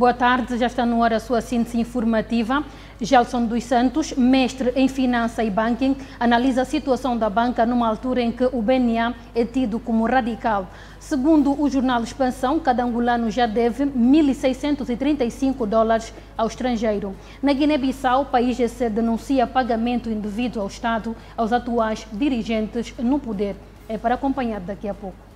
Boa tarde, já está no ar a sua síntese informativa. Gelson dos Santos, mestre em Finança e Banking, analisa a situação da banca numa altura em que o BNA é tido como radical. Segundo o jornal Expansão, cada angolano já deve $1.635 ao estrangeiro. Na Guiné-Bissau, o país GC denuncia pagamento indevido ao Estado aos atuais dirigentes no poder. É para acompanhar daqui a pouco.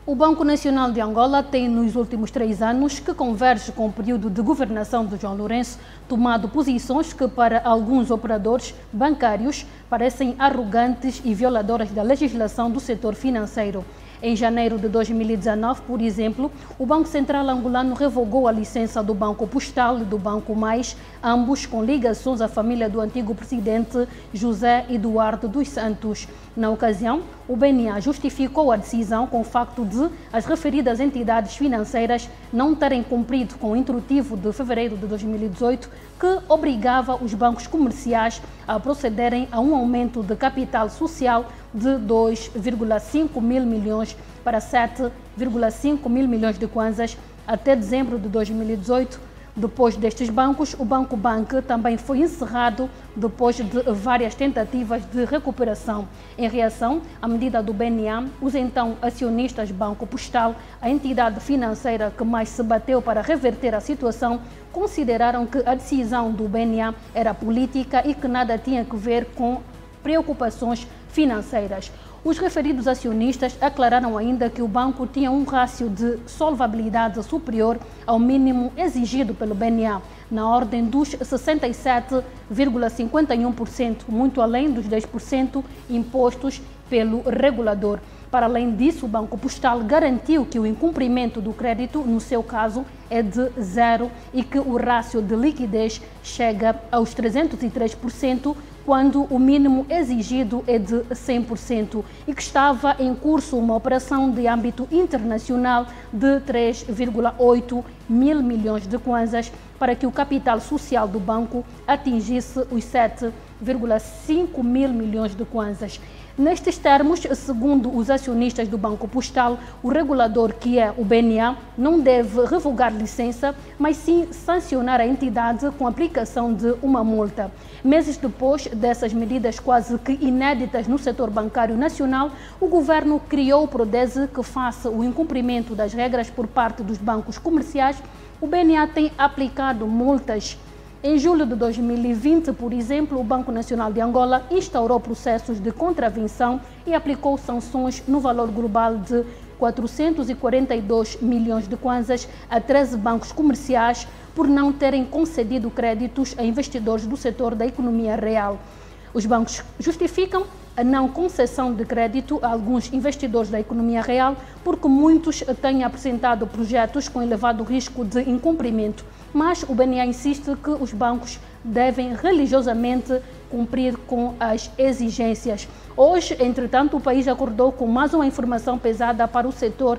O Banco Nacional de Angola tem, nos últimos 3 anos, que converge com o período de governação de João Lourenço, tomado posições que, para alguns operadores bancários, parecem arrogantes e violadoras da legislação do setor financeiro. Em janeiro de 2019, por exemplo, o Banco Central angolano revogou a licença do Banco Postal e do Banco Mais, ambos com ligações à família do antigo presidente José Eduardo dos Santos. Na ocasião, o BNA justificou a decisão com o facto de as referidas entidades financeiras não terem cumprido com o instrutivo de fevereiro de 2018, que obrigava os bancos comerciais a procederem a um aumento de capital social de 2,5 mil milhões para 7,5 mil milhões de kwanzas até dezembro de 2018. Depois destes bancos, o Banco Bank também foi encerrado depois de várias tentativas de recuperação. Em reação à medida do BNA, os então acionistas Banco Postal, a entidade financeira que mais se bateu para reverter a situação, consideraram que a decisão do BNA era política e que nada tinha a ver com preocupações financeiras. Os referidos acionistas aclararam ainda que o banco tinha um rácio de solvabilidade superior ao mínimo exigido pelo BNA, na ordem dos 67,51%, muito além dos 10% impostos pelo regulador. Para além disso, o Banco Postal garantiu que o incumprimento do crédito, no seu caso, é de 0 e que o rácio de liquidez chega aos 303%, quando o mínimo exigido é de 100%, e que estava em curso uma operação de âmbito internacional de 3,8 mil milhões de kwanzas para que o capital social do banco atingisse os 7,5 mil milhões de kwanzas. Nestes termos, segundo os acionistas do Banco Postal, o regulador, que é o BNA, não deve revogar licença, mas sim sancionar a entidade com a aplicação de uma multa. Meses depois dessas medidas quase que inéditas no setor bancário nacional, o governo criou o Prodese que, face ao incumprimento das regras por parte dos bancos comerciais, o BNA tem aplicado multas. Em julho de 2020, por exemplo, o Banco Nacional de Angola instaurou processos de contravenção e aplicou sanções no valor global de 442 milhões de kwanzas a 13 bancos comerciais por não terem concedido créditos a investidores do setor da economia real. Os bancos justificam a não concessão de crédito a alguns investidores da economia real porque muitos têm apresentado projetos com elevado risco de incumprimento. Mas o BNA insiste que os bancos devem religiosamente cumprir com as exigências. Hoje, entretanto, o país acordou com mais uma informação pesada para o setor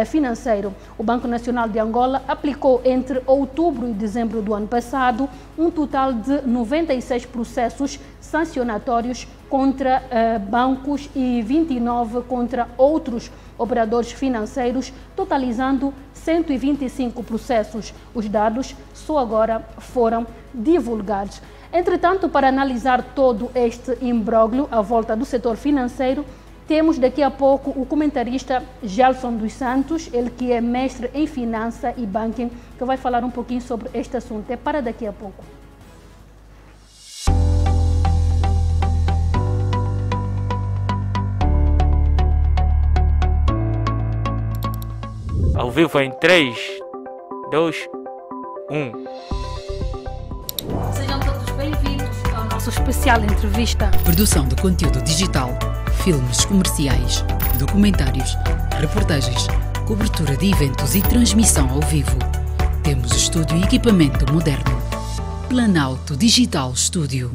financeiro. O Banco Nacional de Angola aplicou entre outubro e dezembro do ano passado um total de 96 processos sancionatórios contra bancos e 29 contra outros operadores financeiros, totalizando 125 processos. Os dados só agora foram divulgados. Entretanto, para analisar todo este imbróglio à volta do setor financeiro, temos daqui a pouco o comentarista Gelson dos Santos, ele que é mestre em Finança e Banking, que vai falar um pouquinho sobre este assunto. É para daqui a pouco. Ao vivo em 3, 2, 1. Sejam todos bem-vindos ao nosso especial entrevista. Produção de conteúdo digital, filmes comerciais, documentários, reportagens, cobertura de eventos e transmissão ao vivo. Temos estúdio e equipamento moderno. Planalto Digital Studio.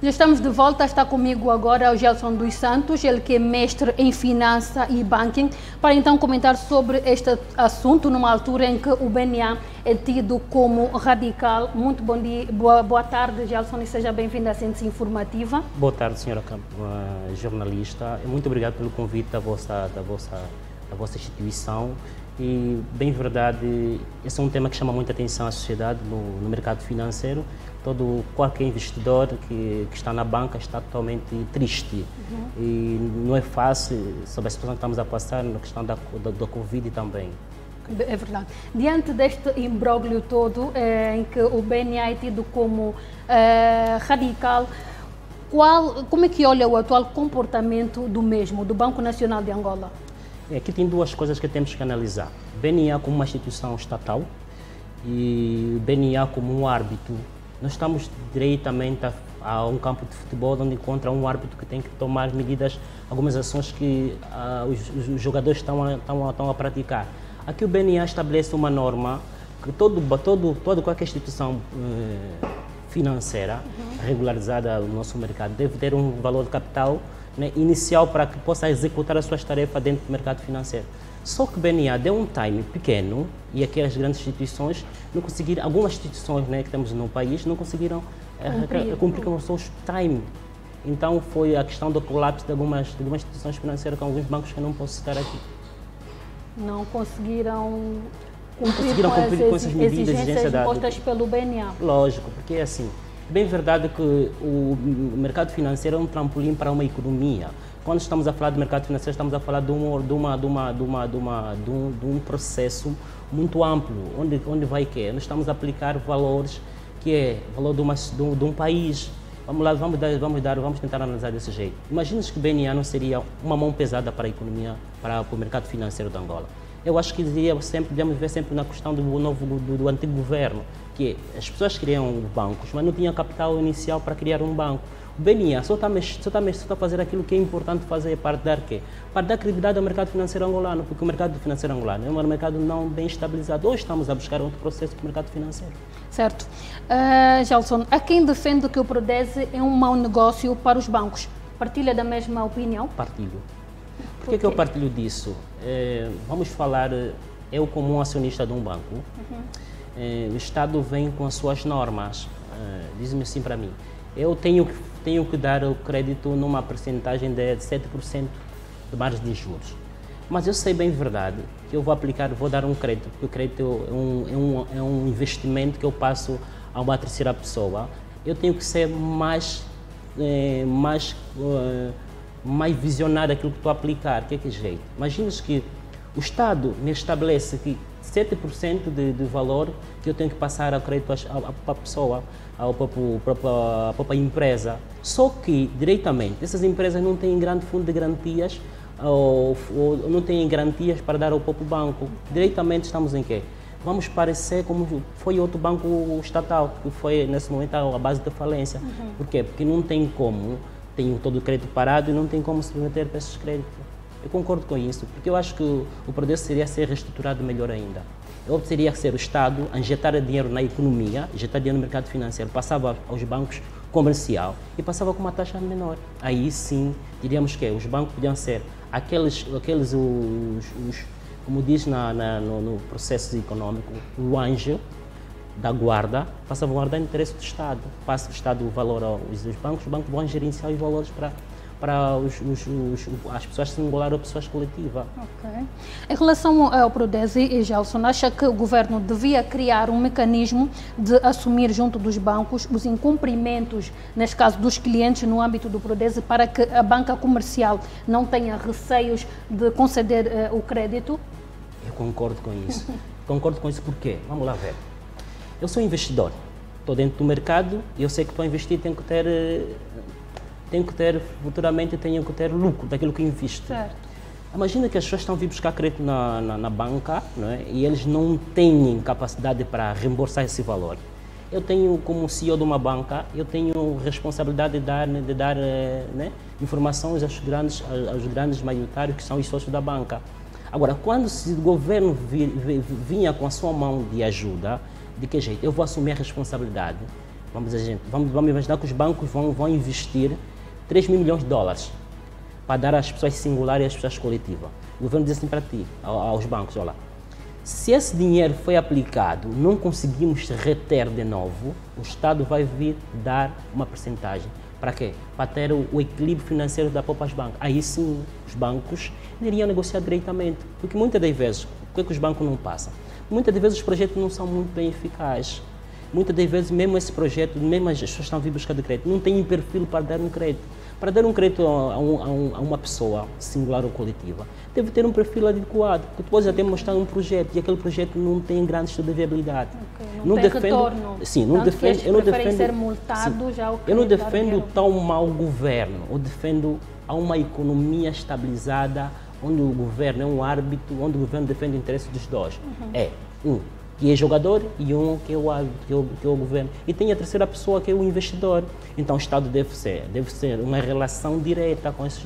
Já estamos de volta, está comigo agora o Gelson dos Santos, ele que é mestre em finança e banking, para então comentar sobre este assunto numa altura em que o BNA é tido como radical. Muito bom dia, boa tarde, Gelson, e seja bem-vindo à Síntese Informativa. Boa tarde, senhora jornalista. Muito obrigado pelo convite da vossa instituição. E, bem verdade, esse é um tema que chama muita atenção à sociedade no mercado financeiro. Qualquer investidor que está na banca está totalmente triste. E não é fácil sobre a situação que estamos a passar na questão da Covid também. É verdade. Diante deste imbróglio todo, em que o BNA é tido como radical, como é que olha o atual comportamento do mesmo, do Banco Nacional de Angola? Aqui tem duas coisas que temos que analisar. BNA como uma instituição estatal e o BNA como um árbitro. Nós estamos diretamente a um campo de futebol onde encontra um árbitro que tem que tomar medidas, algumas ações que os jogadores estão a praticar. Aqui o BNA estabelece uma norma que toda qualquer instituição financeira regularizada no nosso mercado deve ter um valor de capital, né, inicial para que possa executar as suas tarefas dentro do mercado financeiro. Só que o BNA deu um time pequeno e aquelas grandes instituições não conseguiram, algumas instituições, né, que temos no país não conseguiram cumprir com os seus time. Então foi a questão do colapso de algumas instituições financeiras, com alguns bancos que eu não posso citar aqui. Não conseguiram cumprir com essas medidas, exigências impostas pelo BNA. Lógico, porque é assim. Bem verdade que o mercado financeiro é um trampolim para uma economia. Quando estamos a falar de mercado financeiro, estamos a falar de um processo muito amplo, onde vai que nós estamos a aplicar valores que é valor de um país. Vamos tentar analisar desse jeito. Imagina que o BNA não seria uma mão pesada para a economia, para o mercado financeiro de Angola. Eu acho que devemos ver sempre na questão do antigo governo, que as pessoas criam bancos, mas não tinham capital inicial para criar um banco. O BNA só está a fazer aquilo que é importante fazer para dar quê? Para dar credibilidade ao mercado financeiro angolano, porque o mercado financeiro angolano é um mercado não bem estabilizado. Hoje estamos a buscar outro processo do mercado financeiro. Certo. Gelson, há quem defende que o Prodese é um mau negócio para os bancos. Partilha da mesma opinião? Partilho. Por que eu partilho disso? Vamos falar, eu como um acionista de um banco, o Estado vem com as suas normas, diz-me assim para mim, eu tenho que dar o crédito numa percentagem de 7% de margem de juros. Mas eu sei bem verdade que eu vou dar um crédito, porque o crédito é um investimento que eu passo a uma terceira pessoa. Eu tenho que ser mais visionário daquilo que estou a aplicar. Que é que jeito? Imagina que o Estado me estabelece que 7% de valor que eu tenho que passar a crédito à pessoa, à própria empresa. Só que, diretamente, essas empresas não têm grande fundo de garantias ou não têm garantias para dar ao próprio banco. Diretamente estamos em quê? Vamos parecer como foi outro banco estatal, que foi, nesse momento, a base da falência. Por quê? Porque não tem como, tem todo o crédito parado e não tem como se submeter para esses créditos. Eu concordo com isso, porque eu acho que o processo seria ser reestruturado melhor ainda. Eu teria que ser o Estado a injetar dinheiro na economia, injetar dinheiro no mercado financeiro, passava aos bancos comercial e passava com uma taxa menor. Aí sim, diríamos que os bancos podiam ser como diz no processo econômico, o anjo da guarda, passa a guardar o interesse do Estado. Passa o Estado o valor aos bancos, os bancos vão gerenciar os valores para as pessoas singulares ou pessoas coletivas. Okay. Em relação ao Prodese e Gelson, acha que o governo devia criar um mecanismo de assumir junto dos bancos os incumprimentos, neste caso dos clientes, no âmbito do Prodese, para que a banca comercial não tenha receios de conceder o crédito? Eu concordo com isso. Concordo com isso porque, vamos lá ver, eu sou investidor, estou dentro do mercado e eu sei que estou a investir, futuramente tenho que ter lucro daquilo que invisto. Certo. Imagina que as pessoas estão a vir buscar crédito na banca, não é? E eles não têm capacidade para reembolsar esse valor. Eu tenho, como CEO de uma banca, eu tenho responsabilidade de dar né, informações aos grandes maioritários que são os sócios da banca. Agora, quando o governo vinha com a sua mão de ajuda, de que jeito? Eu vou assumir a responsabilidade vamos imaginar que os bancos vão investir 3 mil milhões de dólares para dar às pessoas singulares e às pessoas coletivas. O governo diz assim para ti, aos bancos, olha, se esse dinheiro foi aplicado, não conseguimos reter de novo, o Estado vai vir dar uma percentagem. Para quê? Para ter o equilíbrio financeiro da própria bancos. Aí sim, os bancos iriam negociar diretamente. Porque muitas das vezes, o que é que os bancos não passam? Muitas das vezes os projetos não são muito bem eficazes. Muitas das vezes, mesmo esse projeto, mesmo as pessoas que estão a vir buscar de crédito, não têm perfil para dar um crédito. Para dar um crédito a uma pessoa singular ou coletiva, deve ter um perfil adequado, porque depois já tem mostrado um projeto e aquele projeto não tem grande estudo de viabilidade. Okay, não tem retorno. Sim, não defendo, eu não defendo ser multado, já o eu não defendo tão mau governo, eu defendo a uma economia estabilizada, onde o governo é um árbitro, onde o governo defende o interesse dos dois. É um que é jogador e um que é o árbitro, que é o governo. E tem a terceira pessoa que é o investidor. Então o Estado deve ser uma relação direta com essas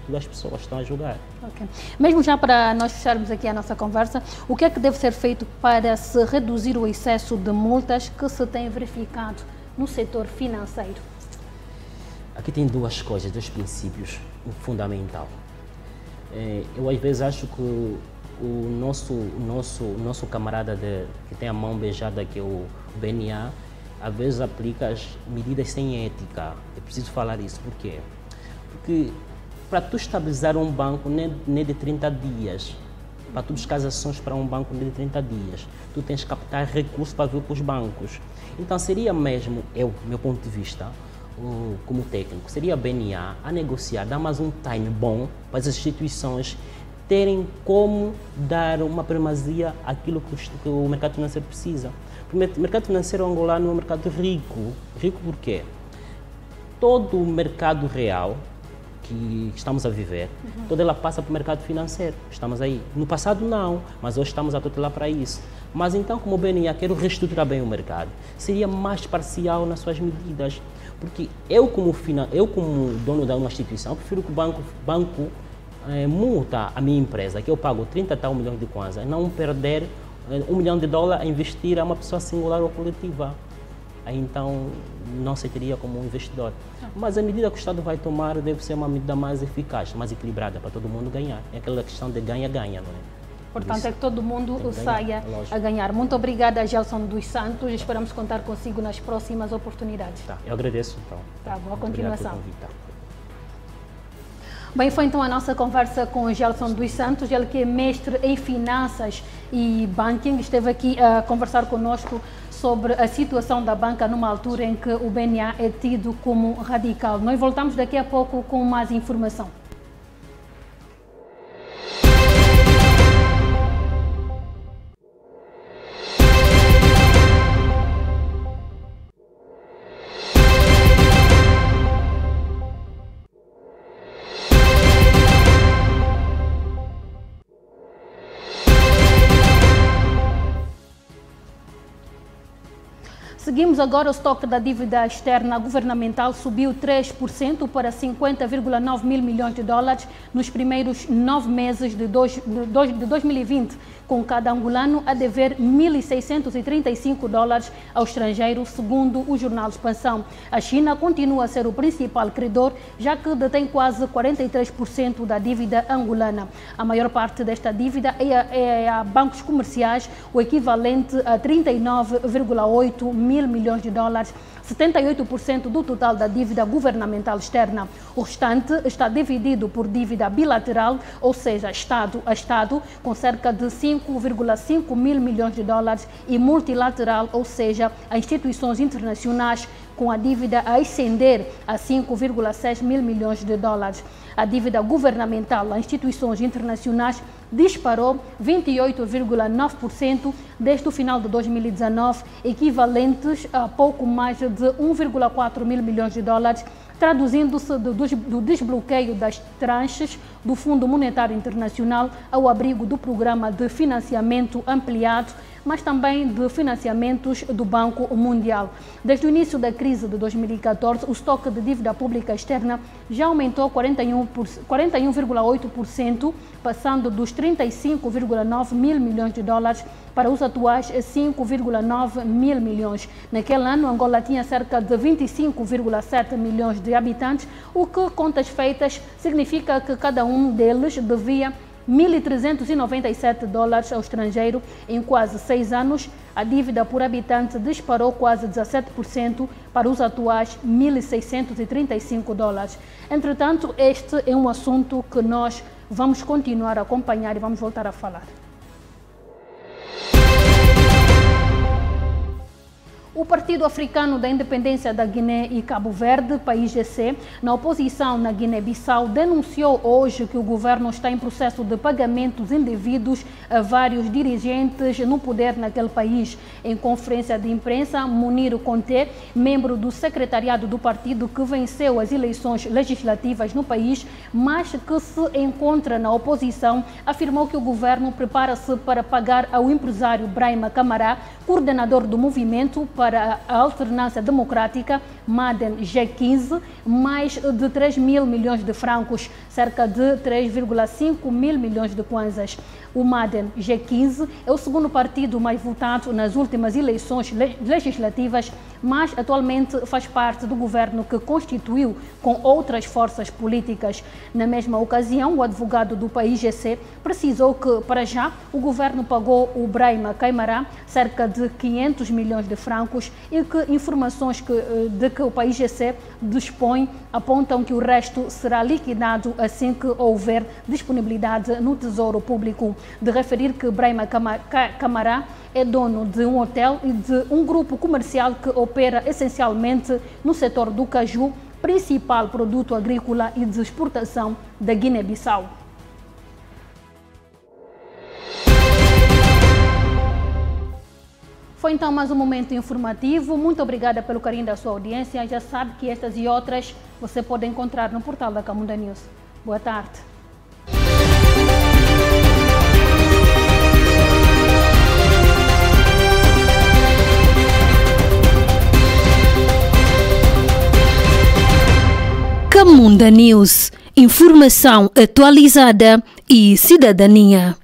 duas pessoas que estão a jogar. Okay. Mesmo já para nós fecharmos aqui a nossa conversa, o que é que deve ser feito para se reduzir o excesso de multas que se tem verificado no setor financeiro? Aqui tem duas coisas, dois princípios fundamentais. Eu às vezes acho que o nosso camarada que tem a mão beijada, que é o BNA, às vezes aplica as medidas sem ética. É preciso falar isso. Por quê? Porque para tu estabilizar um banco nem de 30 dias, para tu buscar as ações para um banco nem de 30 dias, tu tens que captar recursos para vir para os bancos. Então seria mesmo, meu ponto de vista, como técnico, seria a BNA a negociar, dar mais um time bom para as instituições terem como dar uma primazia àquilo que o mercado financeiro precisa. O mercado financeiro angolano é um mercado rico. Rico por quê? Todo o mercado real que estamos a viver, toda ela passa para o mercado financeiro. Estamos aí. No passado não, mas hoje estamos a tutelar para isso. Mas então, como o BNA quer reestruturar bem o mercado, seria mais parcial nas suas medidas. Porque eu como dono de uma instituição, prefiro que o banco multa a minha empresa, que eu pago 30 tal milhões de kwanza, não perder $1 milhão a investir a uma pessoa singular ou coletiva. Aí então não se teria como um investidor. Mas a medida que o Estado vai tomar deve ser uma medida mais eficaz, mais equilibrada, para todo mundo ganhar. É aquela questão de ganha-ganha, não é? Portanto, é que todo mundo saia a ganhar. Muito obrigada, Gelson dos Santos. Esperamos contar consigo nas próximas oportunidades. Tá, eu agradeço, então. Tá, boa continuação. Bem, foi então a nossa conversa com o Gelson dos Santos, ele que é mestre em finanças e banking, esteve aqui a conversar conosco sobre a situação da banca numa altura em que o BNA é tido como radical. Nós voltamos daqui a pouco com mais informação. Seguimos agora. O estoque da dívida externa governamental subiu 3% para 50,9 mil milhões de dólares nos primeiros 9 meses de 2020, com cada angolano a dever 1.635 dólares ao estrangeiro, segundo o jornal Expansão. A China continua a ser o principal credor, já que detém quase 43% da dívida angolana. A maior parte desta dívida é a bancos comerciais, o equivalente a 39,8 mil milhões de dólares, 78% do total da dívida governamental externa. O restante está dividido por dívida bilateral, ou seja, Estado a Estado, com cerca de 5,5 mil milhões de dólares, e multilateral, ou seja, a instituições internacionais, com a dívida a ascender a 5,6 mil milhões de dólares. A dívida governamental a instituições internacionais disparou 28,9% desde o final de 2019, equivalentes a pouco mais de 1,4 mil milhões de dólares, traduzindo-se do desbloqueio das tranches do Fundo Monetário Internacional ao abrigo do Programa de Financiamento Ampliado, mas também de financiamentos do Banco Mundial. Desde o início da crise de 2014, o estoque de dívida pública externa já aumentou 41,8%, passando dos 35,9 mil milhões de dólares para os atuais 5,9 mil milhões. Naquele ano, Angola tinha cerca de 25,7 milhões de habitantes, o que, contas feitas, significa que cada um deles devia 1.397 dólares ao estrangeiro. Em quase 6 anos, a dívida por habitante disparou quase 17% para os atuais 1.635 dólares. Entretanto, este é um assunto que nós vamos continuar a acompanhar e vamos voltar a falar. O Partido Africano da Independência da Guiné e Cabo Verde, PAIGC, na oposição na Guiné-Bissau, denunciou hoje que o governo está em processo de pagamentos indevidos a vários dirigentes no poder naquele país. Em conferência de imprensa, Munir Conté, membro do secretariado do partido que venceu as eleições legislativas no país, mas que se encontra na oposição, afirmou que o governo prepara-se para pagar ao empresário Brahima Camará, coordenador do movimento para a alternância democrática, Maden G15, mais de 3 mil milhões de francos, cerca de 3,5 mil milhões de kwanzas. O Maden G15 é o segundo partido mais votado nas últimas eleições legislativas, mas atualmente faz parte do governo que constituiu com outras forças políticas. Na mesma ocasião, o advogado do PAIGC precisou que, para já, o governo pagou o Brahima Camará cerca de 500 milhões de francos e que informações de que o PAIGC dispõe apontam que o resto será liquidado assim que houver disponibilidade no Tesouro Público. De referir que Brahima Camará é dono de um hotel e de um grupo comercial que opera essencialmente no setor do caju, principal produto agrícola e de exportação da Guiné-Bissau. Foi então mais um momento informativo. Muito obrigada pelo carinho da sua audiência. Já sabe que estas e outras você pode encontrar no portal da Camunda News. Boa tarde. Camunda News, informação atualizada e cidadania.